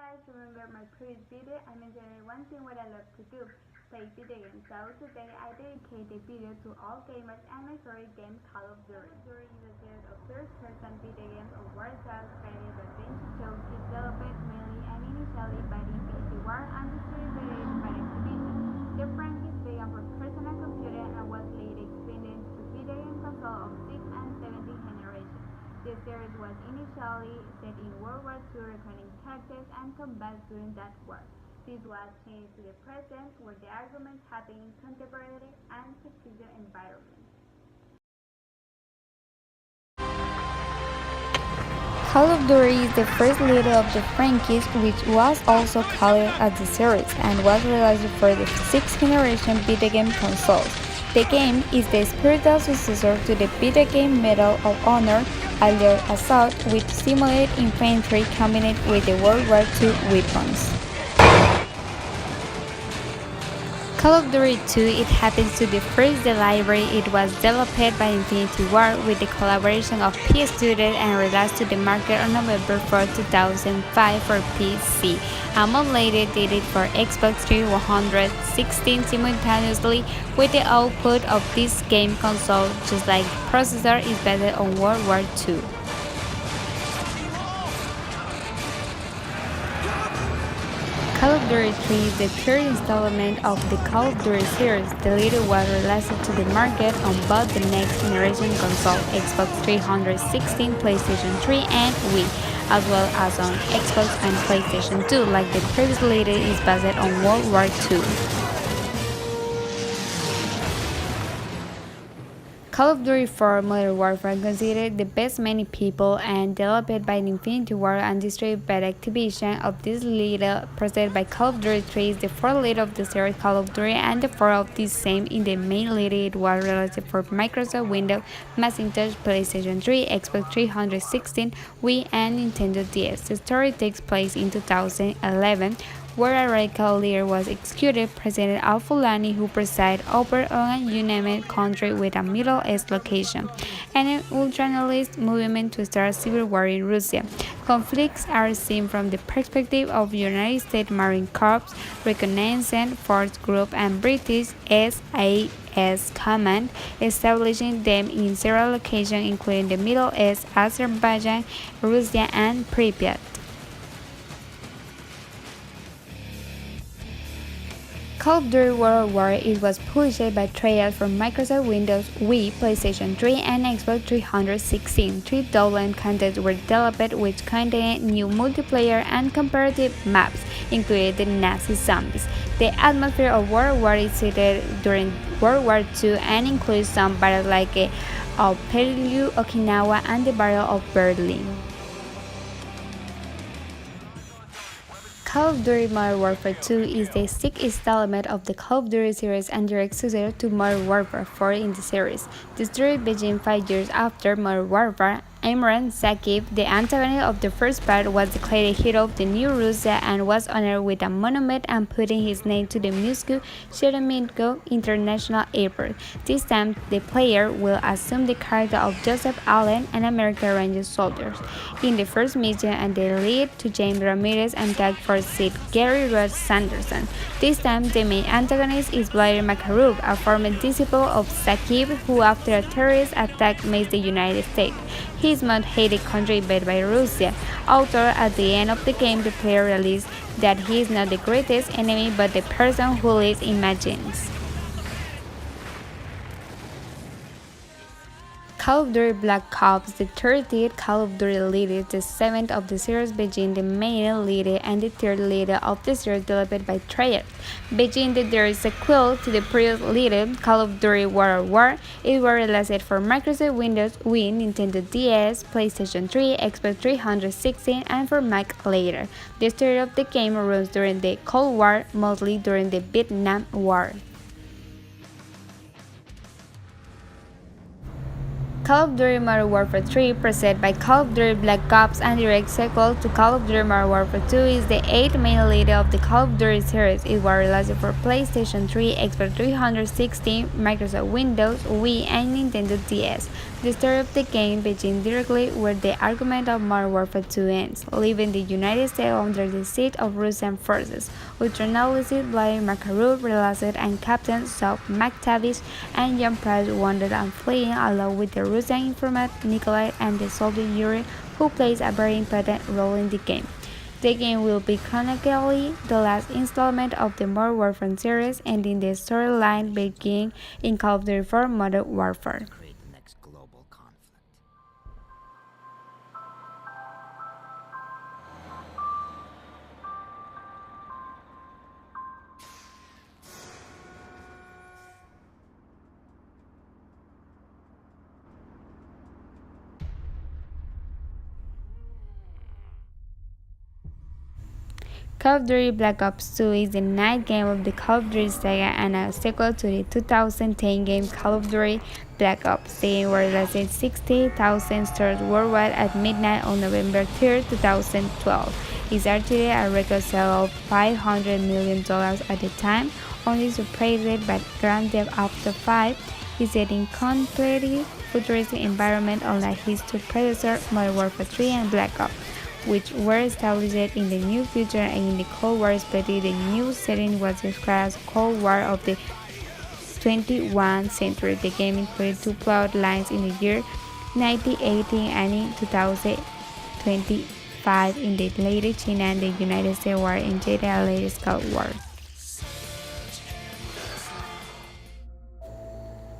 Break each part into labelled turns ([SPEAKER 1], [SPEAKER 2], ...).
[SPEAKER 1] guys remember my previous video, I mentioned one thing what I love to do, play video games. So today I dedicate the video to all gamers and my favorite game, Call of Duty. Call of Duty is a series of first-person video games of war styles created by Vinci Tales, developed mainly and initially by the Infinity War and distributed by Activision. The franchise began for personal computer and was later expanded to video game console of 6th and 7th generation. The series was initially set in World War II, recording characters and combat during that war. This was changed to the present, where the arguments happen in contemporary and fictitious environments.
[SPEAKER 2] Call of Duty is the first leader of the franchise, which was also called as the series, and was released for the 6th generation video game consoles. The game is the spiritual successor to the video game Medal of Honor, a air assault which simulated infantry combined with the World War II weapons. Call of Duty 2, it happens to the first delivery. It was developed by Infinity War with the collaboration of PS Studios and released to the market on November 4, 2005 for PC. A month later, did it for Xbox 316 simultaneously with the output of this game console, just like the processor is based on World War II. Call of Duty 3 is the third installment of the Call of Duty series. The latter was released to the market on both the next generation console, Xbox 316, PlayStation 3, and Wii, as well as on Xbox and PlayStation 2, like the previous latter is based on World War II. Call of Duty 4 Modern Warfare considered the best many people and developed by Infinity War and distributed by Activision. Of this leader presented by Call of Duty 3 is the fourth leader of the series Call of Duty and the fourth of this same. In the main leader it was released for Microsoft Windows, Macintosh, PlayStation 3, Xbox 316, Wii and Nintendo DS. The story takes place in 2011, where a radical leader was executed, President al-Fulani, who presided over a unnamed country with a Middle East location, and an ultranationalist movement to start a civil war in Russia. Conflicts are seen from the perspective of United States Marine Corps, Reconnaissance Force Group, and British SAS Command, establishing them in several locations including the Middle East, Azerbaijan, Russia, and Pripyat. Call of Duty World War it was published by Treyarch for Microsoft Windows, Wii, PlayStation 3, and Xbox 316. 3 doubling contents were developed which contained new multiplayer and comparative maps, including the Nazi zombies. The atmosphere of World War is set during World War II and includes some battles like of Pearl, Okinawa, and the Battle of Berlin. Call of Duty Modern Warfare 2 is the 6th installment of the Call of Duty series and direct successor to Modern Warfare 4 in the series. The story begins 5 years after Modern Warfare. Imran Zakib, the antagonist of the first part, was declared hero of the new Russia and was honored with a monument and putting his name to the Moscow Sheremetyevo International Airport. This time, the player will assume the character of Joseph Allen, an American Ranger soldier. In the first mission, and they lead to James Ramirez and Tag Force Chief Gary Rod Sanderson. This time, the main antagonist is Vladimir Makarov, a former disciple of Zakib, who after a terrorist attack made the United States. His most hated country invaded by Russia. Although at the end of the game the player realizes that he is not the greatest enemy but the person who lives imagines. Call of Duty Black Ops, the 30th Call of Duty leader, the 7th of the series, being the main leader and the third leader of the series developed by Treyarch. Being the direct sequel to the previous leader, Call of Duty World War, it was released for Microsoft Windows, Wii, Nintendo DS, PlayStation 3, Xbox 316, and for Mac later. The story of the game runs during the Cold War, mostly during the Vietnam War. Call of Duty Modern Warfare 3, preceded by Call of Duty Black Ops and direct sequel to Call of Duty Modern Warfare 2, is the 8th main leader of the Call of Duty series. It was released for PlayStation 3, Xbox 360, Microsoft Windows, Wii, and Nintendo DS. The story of the game begins directly where the argument of Modern Warfare 2 ends, leaving the United States under the siege of Russian forces, with journalists Vladimir Makarov realized and Captain Sov McTavish and John Price wounded and fleeing, along with the Russian informant Nikolai and the soldier Yuri, who plays a very important role in the game. The game will be chronologically the last installment of the Modern Warfare series, ending the storyline beginning in Call of Duty 4 Modern Warfare. Call of Duty Black Ops 2 is the ninth game of the Call of Duty saga and a sequel to the 2010 game Call of Duty Black Ops. The game was released 60,000 stores worldwide at midnight on November 3, 2012. It started a record sale of $500 million at the time, only surpassed by Grand Theft Auto 5. It's set in completely futuristic environment unlike its two predecessors, Modern Warfare 3 and Black Ops, which were established in the near future and in the Cold War. Especially the new setting was described as Cold War of the 21st century. The game included two plot lines in the year 1918 and in 2025 in the later China and the United States war and the latest Cold War.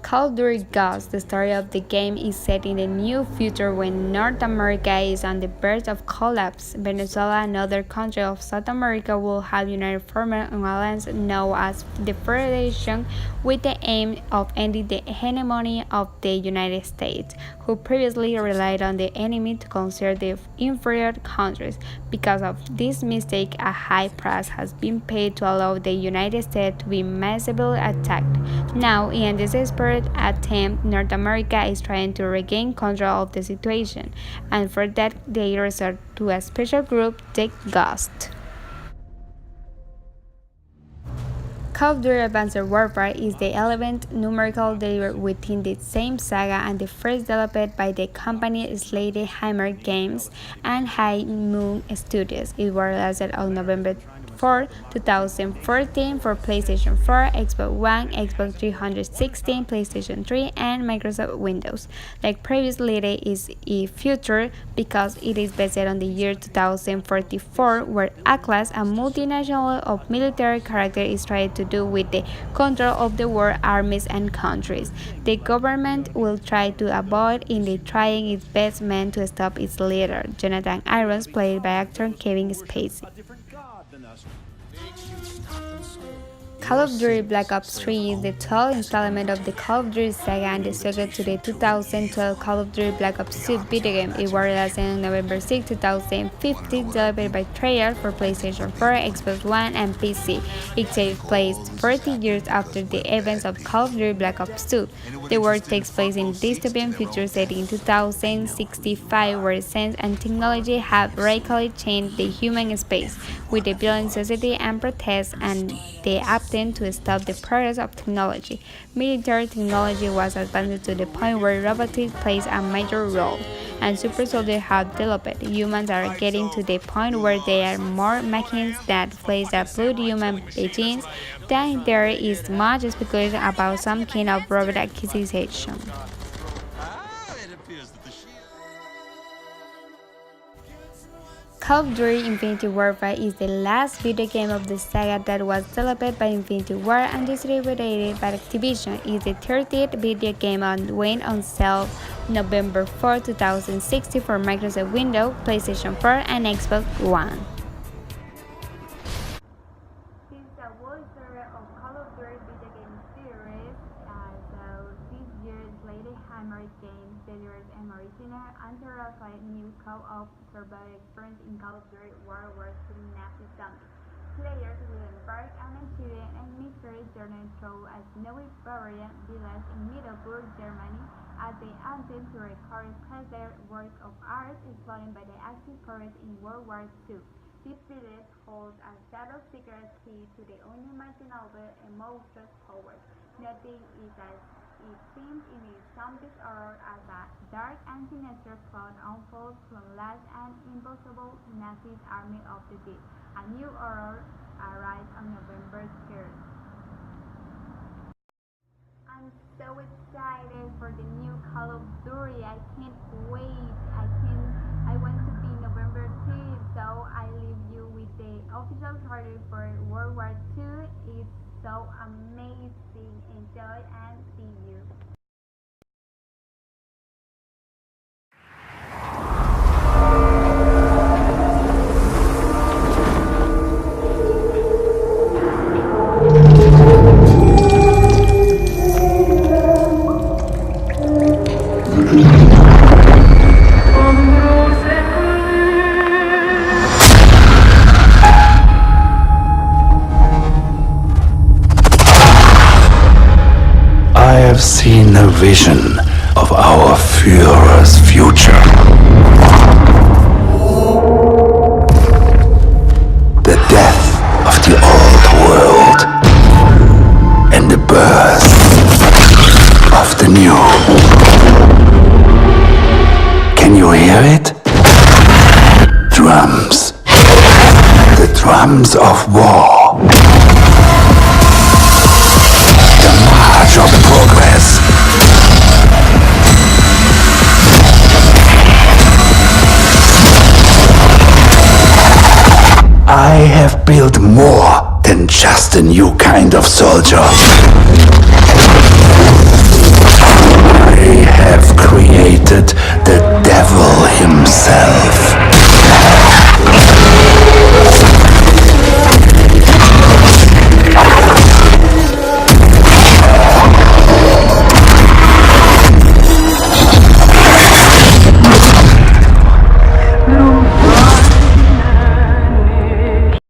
[SPEAKER 2] Call of Duty Ghosts, the story of the game is set in the near future when North America is on the verge of collapse. Venezuela and other countries of South America will have united formed an alliance known as the Federation with the aim of ending the hegemony of the United States, who previously relied on the enemy to conquer the inferior countries. Because of this mistake, a high price has been paid to allow the United States to be massively attacked. Now, in a desperate attempt, North America is trying to regain control of the situation, and for that they resort to a special group, the Ghost. Call of Duty Advanced Warfare is the 11th numerical delivered within the same saga and the first developed by the company Slade Hammer Games and High Moon Studios. It was released on November 4, 2014 for PlayStation 4, Xbox One, Xbox 360, PlayStation 3, and Microsoft Windows. Like previously, it is a future because it is based on the year 2044, where Atlas, a multinational of military character, is trying to do with the control of the world armies and countries. The government will try to avoid in the trying its best man to stop its leader, Jonathan Irons, played by actor Kevin Spacey. Call of Duty Black Ops 3 is the 12th installment of the Call of Duty saga and the sequel to the 2012 Call of Duty Black Ops 2 video game. It was released on November 6, 2015, developed by Treyarch for PlayStation 4, Xbox One, and PC. It takes place 40 years after the events of Call of Duty Black Ops 2. The world takes place in a dystopian future set in 2065, where science and technology have radically changed the human space, with the building society and protests and the attempt to stop the progress of technology. Military technology was advanced to the point where robotics plays a major role, and super soldiers have developed. Humans are getting to the point where there are more machines that replace the blood human beings than there is much speculation about some kind of robot acquisition. Call of Duty Infinity Warfare is the last video game of the saga that was developed by Infinity Ward and distributed by Activision. It is the 30th video game and went on sale November 4, 2016 for Microsoft Windows, PlayStation 4, and Xbox One.
[SPEAKER 1] This is a world story of Call of Duty video game series. So this year's Lady Hammer Games delivers an original unterrified new co-op survival experience in Call of Duty World War II Nazi zombies. Players will embark on a thrilling and mysterious journey through a snowy Bavarian village in Middleburg, Germany, as they attempt to recover their work of art exploited by the Axis powers in World War II. This village holds a shadow secret key to the unimaginable emotional powers. Nothing is as it seems in its zombies horror as a dark and sinister plot unfolds to unleash an impossible Nazi army of the dead. A new horror arrives on November 3rd. I'm so excited for the new Call of Duty. I can't wait. I want to be November 3rd, so I leave you with the official trailer for World War II. It's so amazing. Enjoy and see you.
[SPEAKER 3] I have seen a vision of our Führer's future. The death of the old world and the birth of the new. Can you hear it? Drums. The drums of war. The march of progress. I have built more than just a new kind of soldier.